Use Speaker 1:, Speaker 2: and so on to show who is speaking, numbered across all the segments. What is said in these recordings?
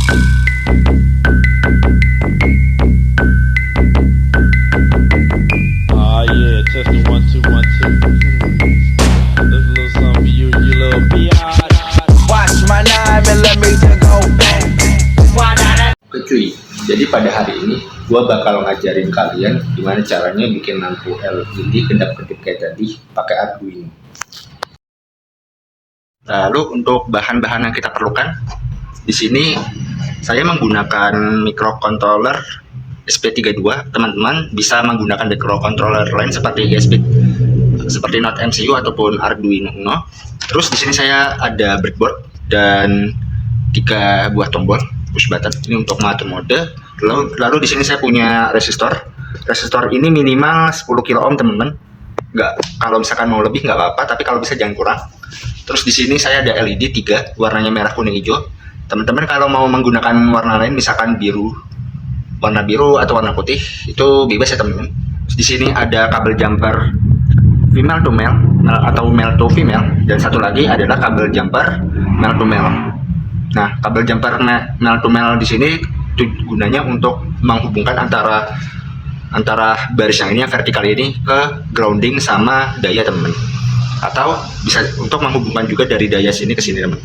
Speaker 1: Oh yeah, testing 1 2 1 2. There's a little something for you, you little biatch.
Speaker 2: Watch my 9mm go bang.
Speaker 3: Oke cuy, jadi pada hari ini gua bakal ngajarin kalian gimana caranya bikin lampu LED kedap-kedip kayak tadi pakai Arduino. Lalu untuk bahan-bahan yang kita perlukan, di sini saya menggunakan microcontroller SP32. Teman-teman bisa menggunakan microcontroller lain seperti Not MCU ataupun Arduino Uno. Terus di sini saya ada breadboard dan 3 buah tombol push button ini untuk mengatur mode. Lalu di sini saya punya resistor. Resistor ini minimal 10 kilo ohm teman-teman. Nggak, kalau misalkan mau lebih nggak apa-apa, tapi kalau bisa jangan kurang. Terus di sini saya ada LED 3, warnanya merah, kuning, hijau. Teman-teman kalau mau menggunakan warna lain, misalkan warna biru atau warna putih, itu bebas ya teman-teman. Di sini ada kabel jumper female to male atau male to female, dan satu lagi adalah kabel jumper male to male. Nah, kabel jumper male to male di sini gunanya untuk menghubungkan antara baris yang ini, yang vertikal ini, ke grounding sama daya teman-teman. Atau bisa untuk menghubungkan juga dari daya sini ke sini teman.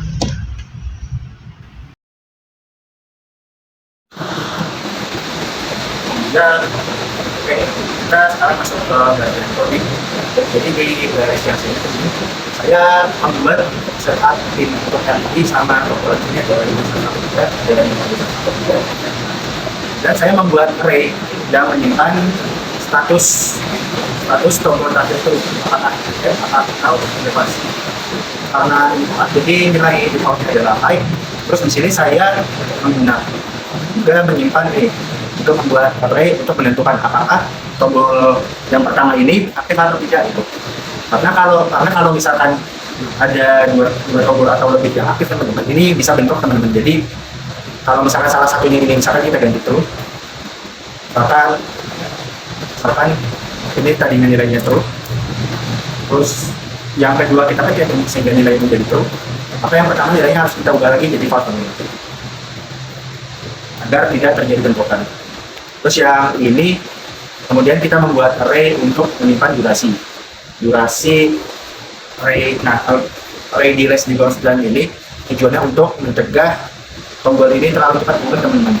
Speaker 4: Ya, oke, kita sekarang masuk ke bagian coding. Jadi di baris yang sini saya membuat setup input LED sama tombol-nya dari dan saya membuat array yang menyimpan status tombol tertentu, apakah bebas. Karena jadi nilai defaultnya adalah high. Terus di sini saya menyimpan untuk membuat array untuk menentukan apakah tombol yang pertama ini aktif atau tidak itu. Karena kalau misalkan ada dua tombol atau lebih yang aktif teman-teman, ini bisa bentrok teman-teman. Jadi kalau misalkan salah satunya ini misalkan kita ganti true, misalkan ini tadinya nilainya true, terus yang kedua kita kan sehingga nilai itu jadi true, maka yang pertama nilainya harus kita ubah lagi jadi false agar tidak terjadi bentrokan. Terus yang ini kemudian kita membuat array untuk menyimpan durasi array. Nah, array di less equals dan ini tujuannya untuk mencegah tombol ini terlalu cepat bukan teman-teman,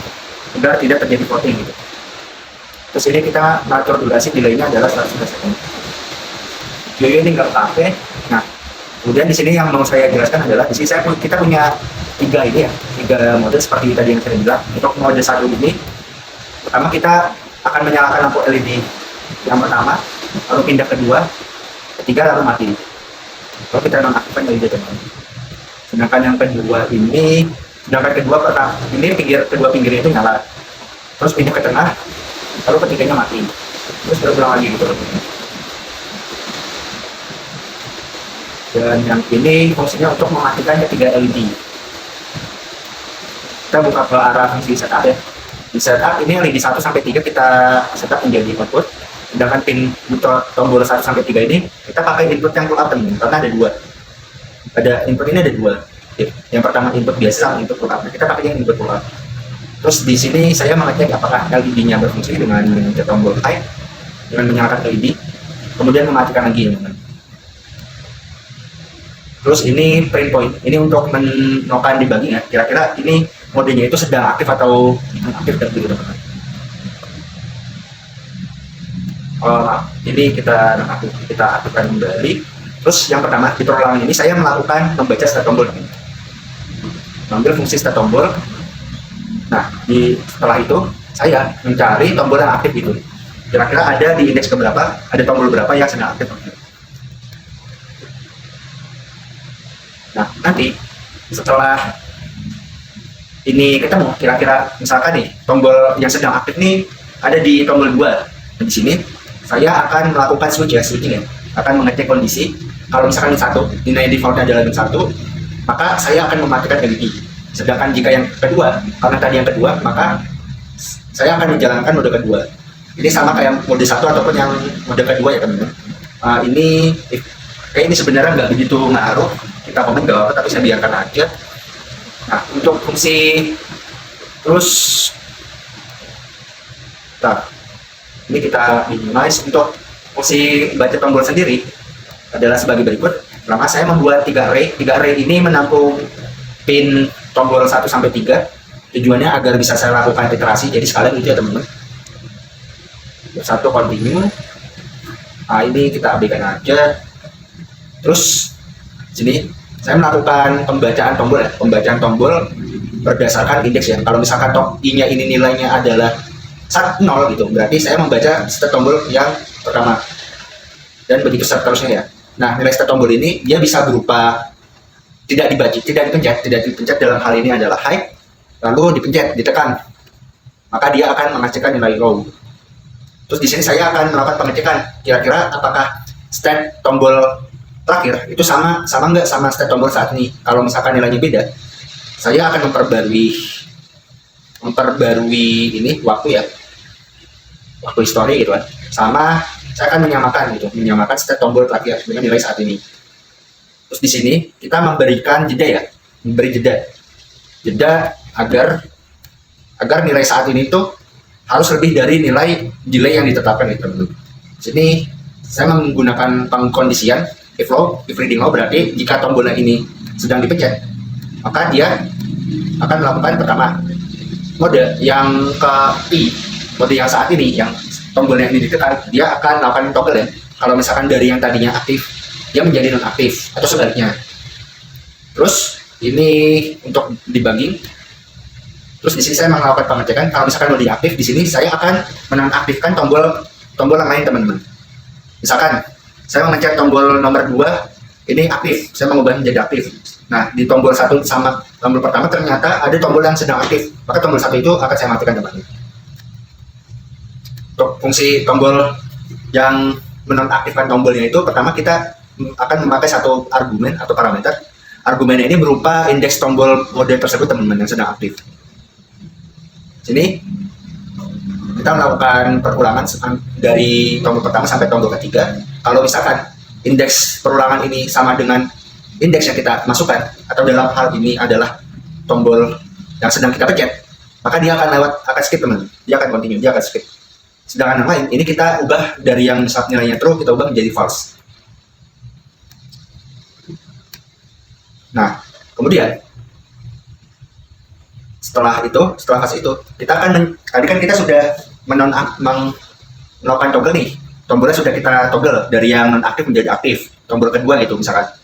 Speaker 4: agar tidak terjadi voting gitu. Terus ini kita mengatur durasi delaynya adalah 100 second. Jadi ini nggak pakai. Nah, kemudian di sini yang mau saya jelaskan adalah di sini kita punya tiga mode seperti tadi yang saya bilang. Untuk mode 1 ini, pertama kita akan menyalakan lampu LED yang pertama, lalu pindah kedua, ketiga, lalu mati. Lalu kita nonaktifkan LED teman. Sedangkan yang kedua ini, kedua pinggirnya itu nyala, terus pindah ke tengah, lalu ketiganya mati, terus berulang lagi gitu. Dan yang ini fungsinya untuk mematikan ketiga LED. Kita buka ke arah fungsi setup ya. Di setup ini LED 1 sampai 3 kita setup menjadi output. Sedangkan pin tombol 1 sampai 3 ini kita pakai input yang pull up teman, karena ada dua. Input ini ada dua. Yang pertama input biasa sama input pull up. Kita pakai yang input pull up. Terus di sini saya mengecek apakah LED-nya berfungsi dengan mencet tombol high, dengan menyalakan LED, kemudian mematikan lagi teman. Terus ini print point, ini untuk melakukan debugging ya. Kira-kira ini modenya itu sedang aktif atau aktif dan gitu teman. Ini kita aktifkan kembali. Terus yang pertama di perulangan ini saya melakukan membaca stat tombol, mengambil fungsi stat tombol. Nah, setelah itu saya mencari tombol yang aktif itu. Kira-kira ada di indeks keberapa, ada tombol berapa yang sedang aktif. Nah, nanti setelah ini ketemu, kira-kira misalkan nih tombol yang sedang aktif nih ada di tombol 2. Di sini saya akan melakukan switching ya, akan mengecek kondisi. Kalau misalkan nilai defaultnya adalah 1, maka saya akan mematikan LED. Sedangkan jika yang kedua, karena tadi yang kedua, maka saya akan menjalankan mode kedua. Ini sama kayak mode 1 ataupun yang mode kedua ya teman-teman. Ini sebenarnya nggak begitu ngaruh, kita komen nggak apa, tapi saya biarkan aja. Nah, untuk fungsi Terus, nah, ini kita minimize. Untuk fungsi baca tombol sendiri adalah sebagai berikut. Pertama, saya membuat 3 array. 3 array ini menampung pin tombol 1 sampai 3. Tujuannya agar bisa saya lakukan iterasi. Jadi sekalian itu ya teman-teman. Satu continue. Nah, ini kita abaikan aja. Terus sini saya melakukan pembacaan tombol ya. Pembacaan tombol berdasarkan indeks ya. Kalau misalkan i-nya ini nilainya adalah 0 gitu, berarti saya membaca start tombol yang pertama. Dan begitu seterusnya ya. Nah, nilai start tombol ini dia bisa berupa tidak dipencet dalam hal ini adalah high, lalu dipencet, ditekan, maka dia akan menghasilkan nilai low. Terus di sini saya akan melakukan pengecekan, kira-kira apakah start tombol terakhir itu sama nggak sama start tombol saat ini. Kalau misalkan nilainya beda, saya akan memperbarui ini waktu history gitu kan. Sama saya akan menyamakan start tombol terakhir dengan nilai saat ini. Terus di sini kita memberikan jeda agar nilai saat ini tuh harus lebih dari nilai delay yang ditetapkan itu. Sini saya menggunakan pengkondisian if reading low, berarti jika tombolnya ini sedang dipencet, maka dia akan melakukan pertama mode yang mode yang saat ini yang tombolnya ini ditekan, dia akan melakukan toggle ya. Kalau misalkan dari yang tadinya aktif dia menjadi non aktif atau sebaliknya. Terus ini untuk debugging. Terus di sini saya melakukan pengecekan. Kalau misalkan mode aktif, di sini saya akan menonaktifkan tombol yang lain teman-teman. Misalkan saya memencet tombol nomor 2 ini aktif, saya mengubah menjadi aktif. Nah, di tombol 1 sama tombol pertama ternyata ada tombol yang sedang aktif, maka tombol 1 itu akan saya matikan teman-teman. Untuk fungsi tombol yang menonaktifkan tombolnya itu, pertama kita akan memakai satu argumen atau parameter. Argumennya ini berupa indeks tombol mode tersebut teman-teman yang sedang aktif. Sini kita melakukan perulangan dari tombol pertama sampai tombol ketiga. Kalau misalkan indeks perulangan ini sama dengan indeks yang kita masukkan, atau dalam hal ini adalah tombol yang sedang kita pencet, maka dia akan skip teman. Dia akan continue, dia akan skip. Sedangkan yang lain, ini kita ubah dari yang nilainya true, kita ubah menjadi false. Nah, kemudian setelah fase itu, kita akan tadi kan kita sudah melakukan toggle nih. Tombolnya sudah kita toggle dari yang non aktif menjadi aktif. Tombol kedua itu misalkan.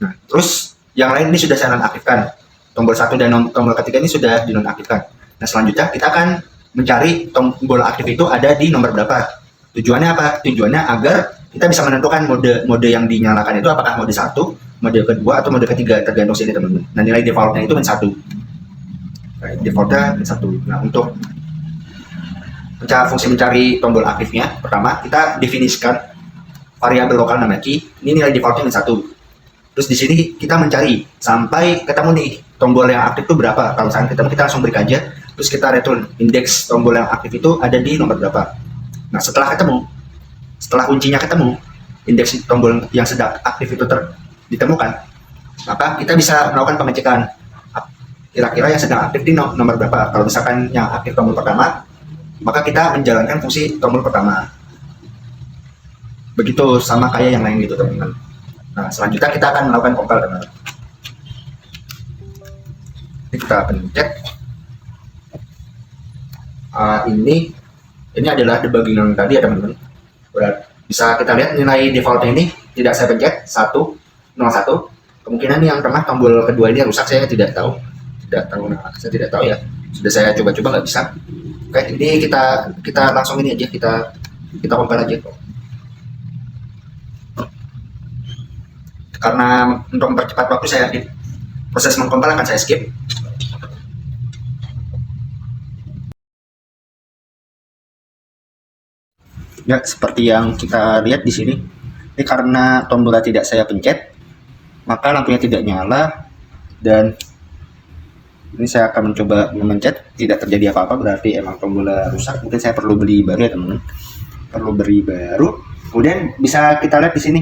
Speaker 4: Nah, terus yang lain ini sudah saya nonaktifkan. Tombol 1 dan tombol ketiga ini sudah dinonaktifkan. Nah, selanjutnya kita akan mencari tombol aktif itu ada di nomor berapa. Tujuannya apa? Tujuannya agar kita bisa menentukan mode yang dinyalakan itu apakah mode 1, mode kedua, atau mode ketiga, tergantung sini teman-teman. Nah, nilai defaultnya itu -1. Defaultnya -1. Nah, untuk fungsi mencari tombol aktifnya, pertama kita definisikan variabel lokal nama key. Ini nilai defaultnya -1. Terus di sini kita mencari sampai ketemu nih tombol yang aktif itu berapa. Kalau misalnya ketemu, kita langsung beri aja. Terus kita return indeks tombol yang aktif itu ada di nomor berapa. Nah, setelah kuncinya ketemu, indeks tombol yang sedang aktif itu ditemukan, maka kita bisa melakukan pengecekan kira-kira yang sedang aktif di nomor berapa. Kalau misalkan yang aktif tombol pertama, maka kita menjalankan fungsi tombol pertama. Begitu sama kayak yang lain gitu teman-teman. Nah, selanjutnya kita akan melakukan compile teman-teman. Ini kita pencet. Ini adalah debugging yang tadi ya teman-teman. Bisa kita lihat nilai defaultnya ini tidak saya pencet 101. Kemungkinan yang tengah tombol kedua ini rusak, saya tidak tahu. Nah, saya tidak tahu ya. Sudah saya coba-coba nggak bisa. Oke, ini kita langsung ini aja, kita compile aja. Karena untuk mempercepat waktu, saya proses mengcompile akan saya skip. Ya, seperti yang kita lihat di sini. Ini karena tombolnya tidak saya pencet, maka lampunya tidak nyala, dan ini saya akan mencoba memencet, tidak terjadi apa-apa, berarti emang tombolnya rusak. Mungkin saya perlu beli baru ya teman-teman. Perlu beli baru. Kemudian bisa kita lihat di sini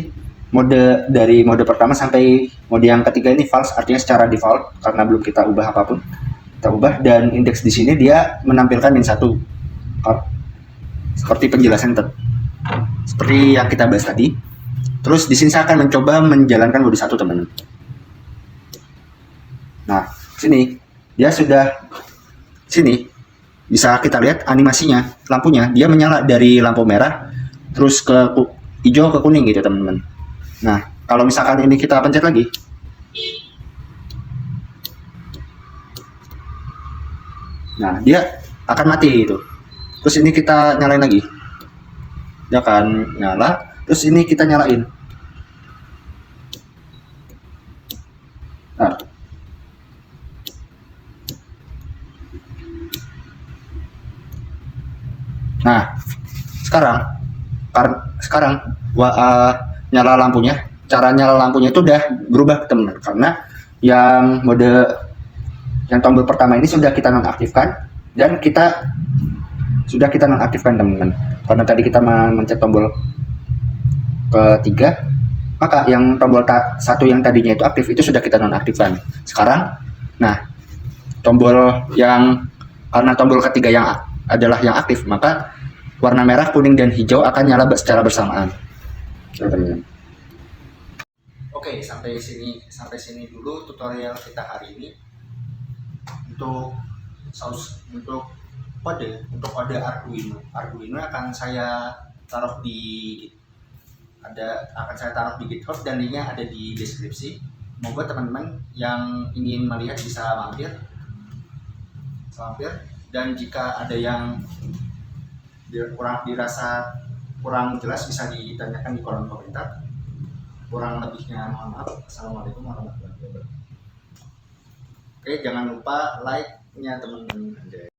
Speaker 4: dari mode pertama sampai mode yang ketiga ini false, artinya secara default karena belum kita ubah apapun.
Speaker 3: kita ubah, dan indeks di sini dia menampilkan min 1 seperti penjelasan seperti yang kita bahas tadi. Terus di sini saya akan mencoba menjalankan mode 1 teman-teman. Nah, sini dia sudah, sini bisa kita lihat animasinya, lampunya dia menyala dari lampu merah terus ke hijau ke kuning gitu teman-teman. Nah, kalau misalkan ini kita pencet lagi, nah dia akan mati itu. Terus ini kita nyalain lagi, dia akan nyala. Terus ini kita nyalain. Nah, sekarang nyala lampunya. Cara nyala lampunya itu udah berubah teman-teman, karena yang tombol pertama ini sudah kita nonaktifkan, dan kita nonaktifkan teman-teman. Karena tadi kita mencet tombol ketiga, maka yang tombol 1 yang tadinya itu aktif itu sudah kita nonaktifkan. Sekarang, nah karena tombol ketiga yang adalah yang aktif, maka warna merah, kuning, dan hijau akan nyala secara bersamaan. Teman-teman. Oke, sampai sini dulu tutorial kita hari ini. Untuk kode Arduino akan saya taruh di GitHub, dan linknya ada di deskripsi. Semoga teman-teman yang ingin melihat bisa mampir. Dan jika ada yang dirasa kurang jelas bisa ditanyakan di kolom komentar. Kurang lebihnya mohon maaf. Assalamualaikum warahmatullahi wabarakatuh. Oke, jangan lupa like-nya teman-teman.